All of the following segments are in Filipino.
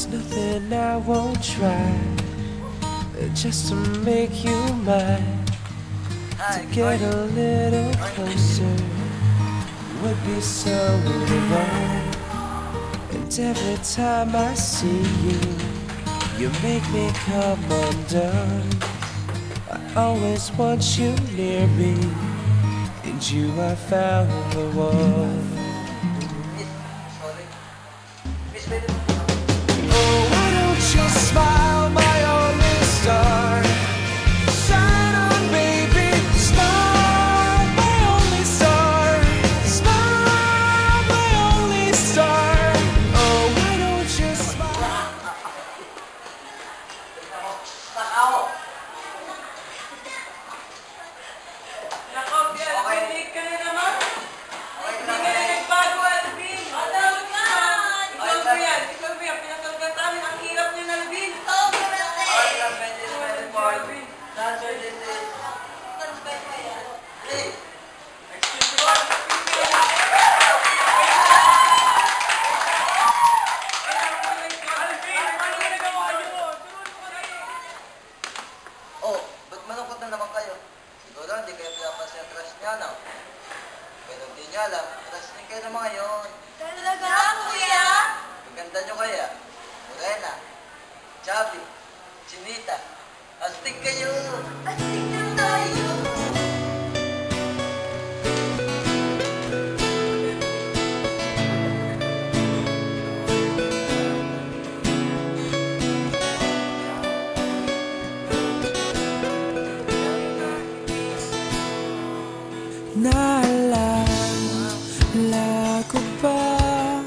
There's nothing I won't try just to make you mine. To get a little closer would be so divine. And every time I see you, you make me come undone. I always want you near me, and you I found the one. Oh, why don't you smile, my only star? Shine on, baby, smile, my only star. Smile, my only star. Oh, why don't you smile? Oh, ba't malungkot na naman kayo? Siguro hindi kayo pinapansin ang crush niya, no? Pero hindi niya alam, crush niya kayo na mga yun. Talaga, kuya? Maganda niyo kaya? Morena, chubby, chinita, astig kayo! Astig na tayo. Naalala ko pa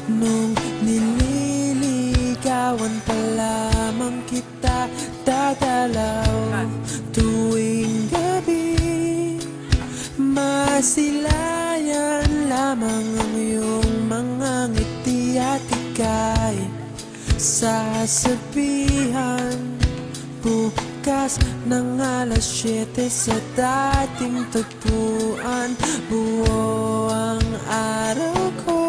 nung nililigawan pa lamang kita dadalaw tuwing gabi. Masilayan lamang ang iyong mga ngiti at ika'y sasabihan bukas ng alas 7 sa dating tagpuan. Buo ang araw ko,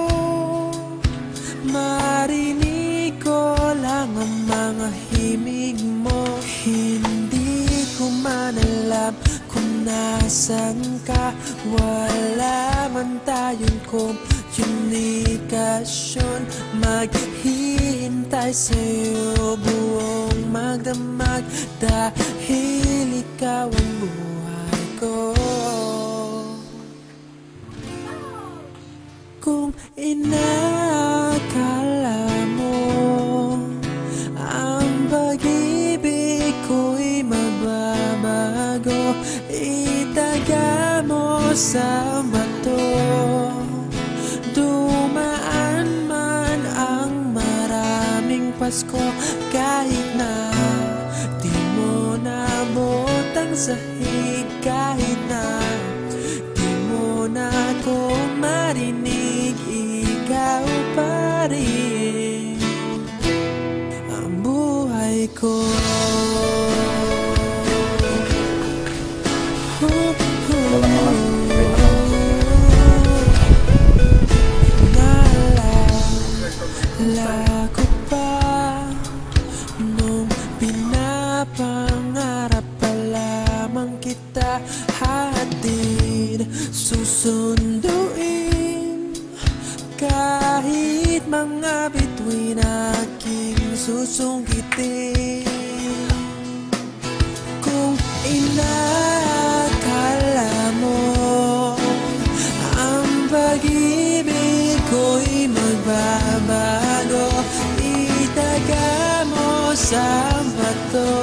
marinig ko lang ang mga himig mo. Hindi ko man alam kung nasan ka, wala man tayong komunikasyon. Maghihintay sa'yo buong magdamag dahil ikaw ang buhay ko. Kung inakala mo ang pag-ibig ko'y mababago, itaga mo sa bato. Dumaan man ang maraming Pasko, kahit na di mo nabot ang sahig, kahit na di mo na ako marinig, ikaw pa rin ang buhay ko. Naalala ko pa nung pinapangarap pa lamang kita, hatid susunduin kahit mga bituin aking susungkitin. Kung inakala mo ang pag-ibig ko'y magbabago, itaga mo sa bato.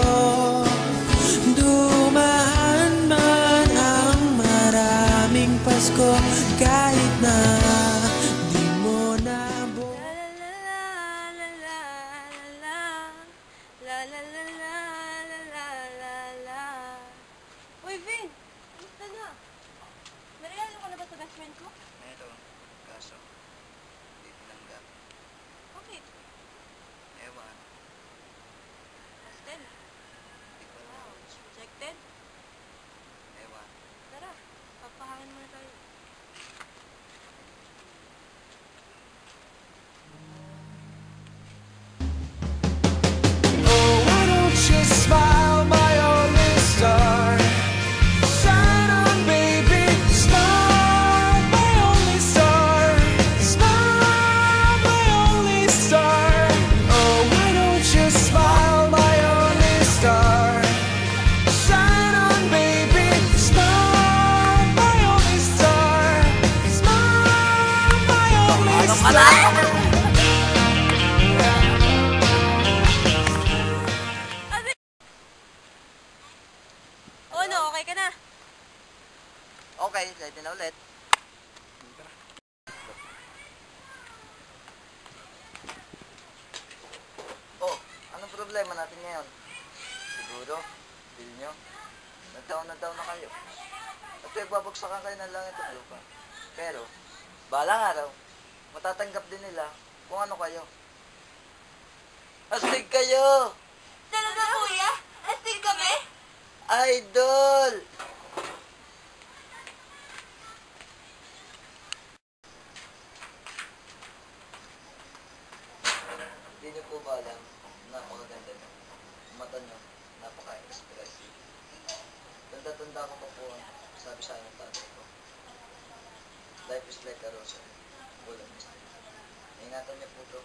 Dumaan man ang maraming Pasko, kahit na di mo nabot. Uy, Vin! Kamusta na? Naregalo ka na ba sa best friend ko? Meron, kaso, hindi tinanggap. Bakit? Ewan, Hostel? hindi ko Wow, alam. rejected? Ewan. Tara, papahangin muna tayo. O ano, okay ka na? Okay, ready na ulit. Oh, anong problema natin ngayon? Siguro, feel nyo, nag-down na kayo. At nagbabagsakan kayo ng langit at lupa. Pero, balang araw, matatanggap din nila kung ano kayo. Astig kayo! Talaga kuya? Astig kami? Idol! Hindi niyo po ba alam, napakaganda niyo. Mata niyo, napaka-expressive. Tanda-tanda ko pa po ang sabi sa akin ng tatay ko. Life is like a rosary, full of mystery. Ingatan niyo po to,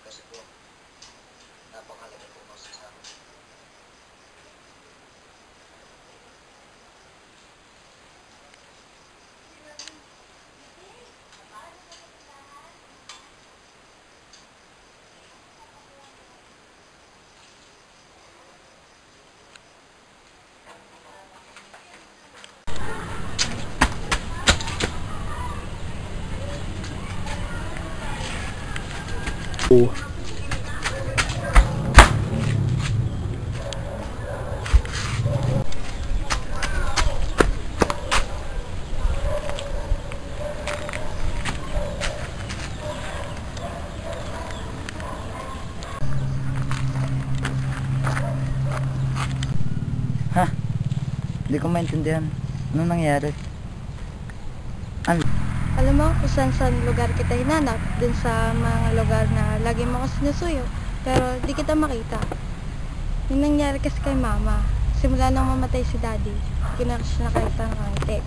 kasi po, napakalaga po kasi sa akin. Ha? Hindi ko maintindihan. Anong nangyari? Alam mo kung saan lugar kita hinanap, dun sa mga lugar na lagi mo ako sinusuyo, pero di kita makita. Yung nangyari kasi kay mama, simula nang mamatay si daddy, hindi ko na siya nakita ng kangiti.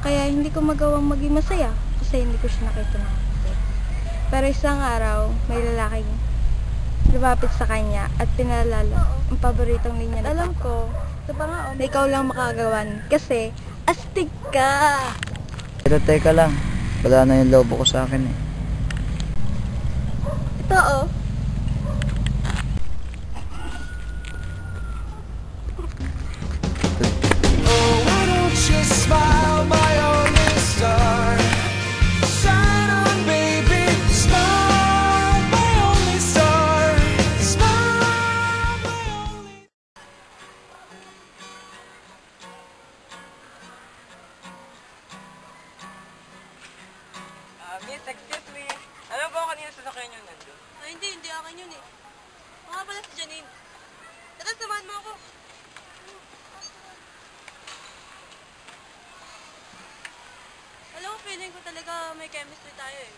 Kaya hindi ko magawang maging masaya kasi hindi ko siya nakita ng kangiti. Pero isang araw, may lalaking lumapit sa kanya at pinalala ang paboritong linya na alam ko, ito pa nga, na ikaw lang makagawan kasi astig ka! Pero teka lang, wala na yung lobo ko sa akin eh. Ito oh. Oh, why don't you smile, my only star? Shine on, baby, smile, my only star. Smile, my only. Miss, excuse me. Ano ba kanina sasakyan yung nandun? Ay, hindi akin yun eh. Mga pala si Janine. Tara, samahan mo ako. Alam mo, feeling ko talaga may chemistry tayo eh.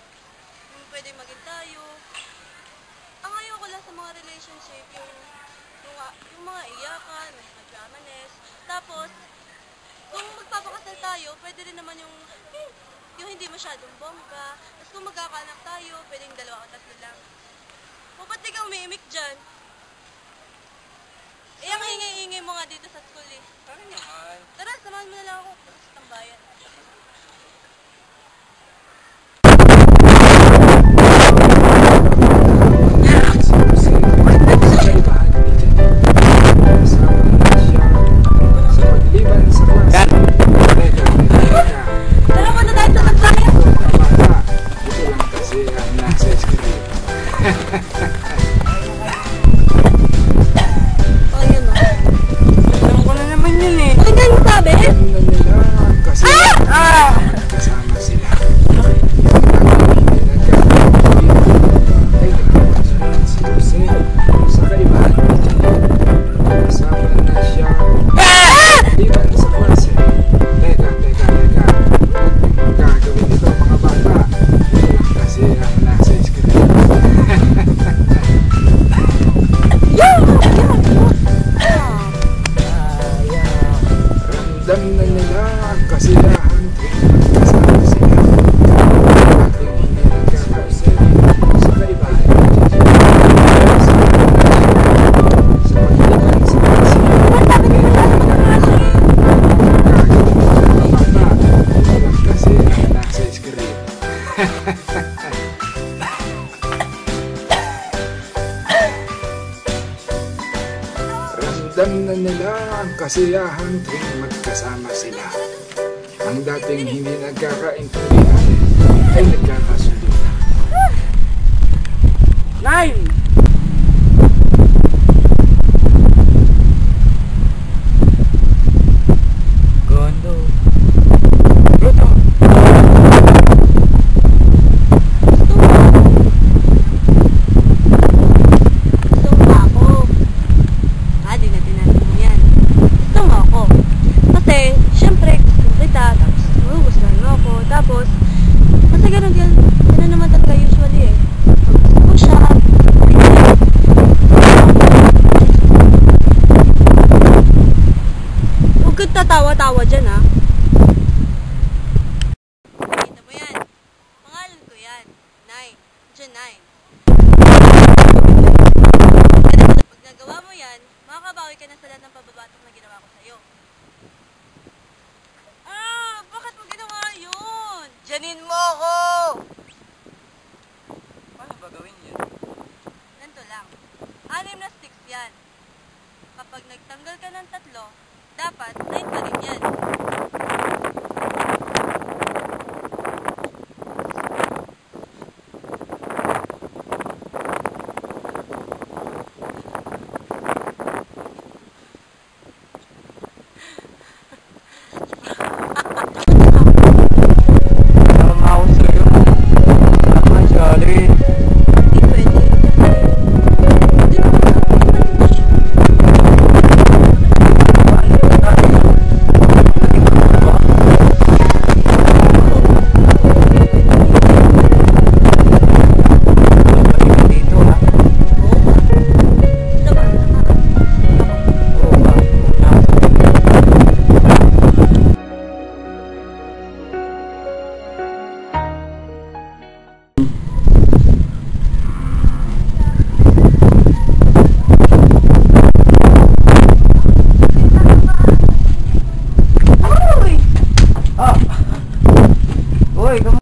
Yung pwede maging tayo. Ang ayaw ko lang sa mga relationship, yung mga iyakan, mga drama-ness. Tapos, kung magpapakasal tayo, pwede rin naman yung hindi masyadong bongga. Tapos kung magkakanak tayo, pwedeng 2 o 3 lang. O ba't di ka umiimik dyan? Eh, ang ingay-ingay mo nga dito sa school eh. Sorry naman. Tara, samahan mo na lang ako. Tara sa tambayan. Tara, punta tayo sa tambayan! Oh, yun o. Alam ko na naman yun eh. Bakit nga yung sabi? Kasama sila. Si Jose, sa kaibahan kasama na siya. Liban sa kwarse. Teka. Huwag gagawin ito mga bata. Ito lang kasi ang nasa screen. Ramdam na nila ang kasiyahan tuwing kasama sila. Ating hindi nagkakausin sa kaibahan. Sa pagliban sa kwarse. Gagawin ito mga bata. Ito lang kasi ang nasa screen. kasiyahan tuwing magkasama sila. Ang dating hindi nagkakaintindihan ay nagkakasundo na. 9! Gondo. Bruto. Gusto mo ako. Di natin mo yan. Gusto mo ako. Kasi, syempre, gusto kita, tapos gugustuhan mo ako, tapos, kasi ganun naman talaga usually eh. Gusto mo siya, huwag kang tatawa-tawa dyan ha. Kita mo yan. Pangalan ko yan. 9. Diyan 9. Pag nagawa mo yan, makakabawi ka na sa lahat ng pababatok na ginawa ko sa'yo. Bakit mo ginawa yun? Janin mo ako! Paano ba gawin yun? Ganito lang. 6 na sticks yan. Kapag nagtanggal ka ng 3, dapat 9 pa rin yan. Tama ako sa'yo. Tama, Charlie. Hindi pwede. Dito ha. Uy, kamu...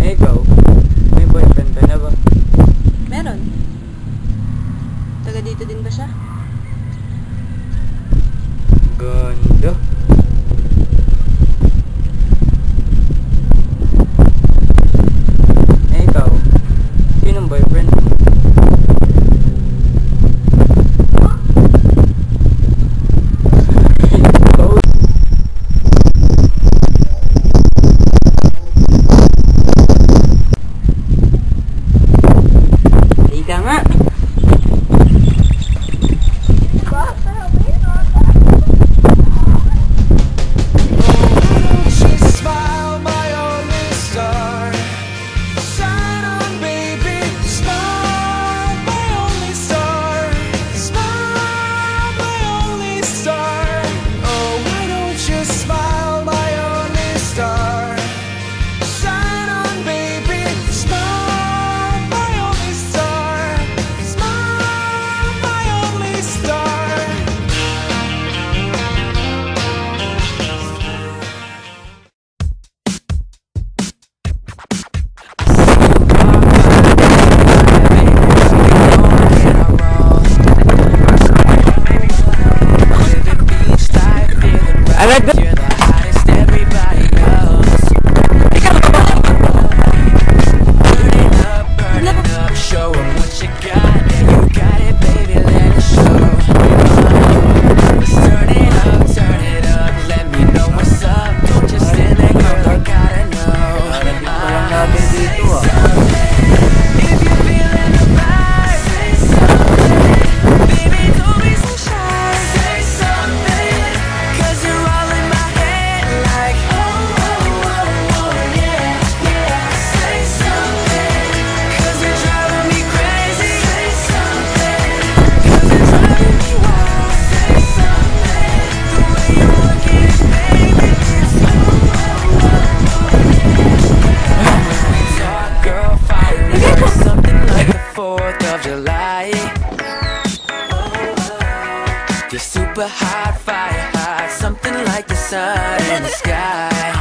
Eh, ikaw, may boyfriend ka na ba? Meron. Taga dito din ba siya? Ganda. Eh, ikaw, sinong boyfriend mo? Ikaw. Ika nga. Just smile, my only star. Shine on, baby. Smile, my only star. Smile, my only star. Oh, why don't you smile, my only star? Shine on, baby. Smile, my only star. Smile, my only star. I like that. You're the hottest, everybody knows. Burn it up, show 'em what you got. Yeah, you got it, baby, let it show. Let's turn it up, let me know what's up. Don't just stand there, girl, I gotta know. Nandito pa lang natin dito ah. If you're feeling the vibe, say something. Baby, don't be so shy, say something. 'Cause you're all in my head like, oh, oh, oh, oh, yeah, yeah. Say something, 'cause you're driving me crazy. Say something, 'cause it's driving me wild. Say something, the way you look at it, baby, it's oh, oh, oh, yeah. Talk, girl, fireworks, something like the 4th of July. You're super hot, fire hot, something like the sun in the sky.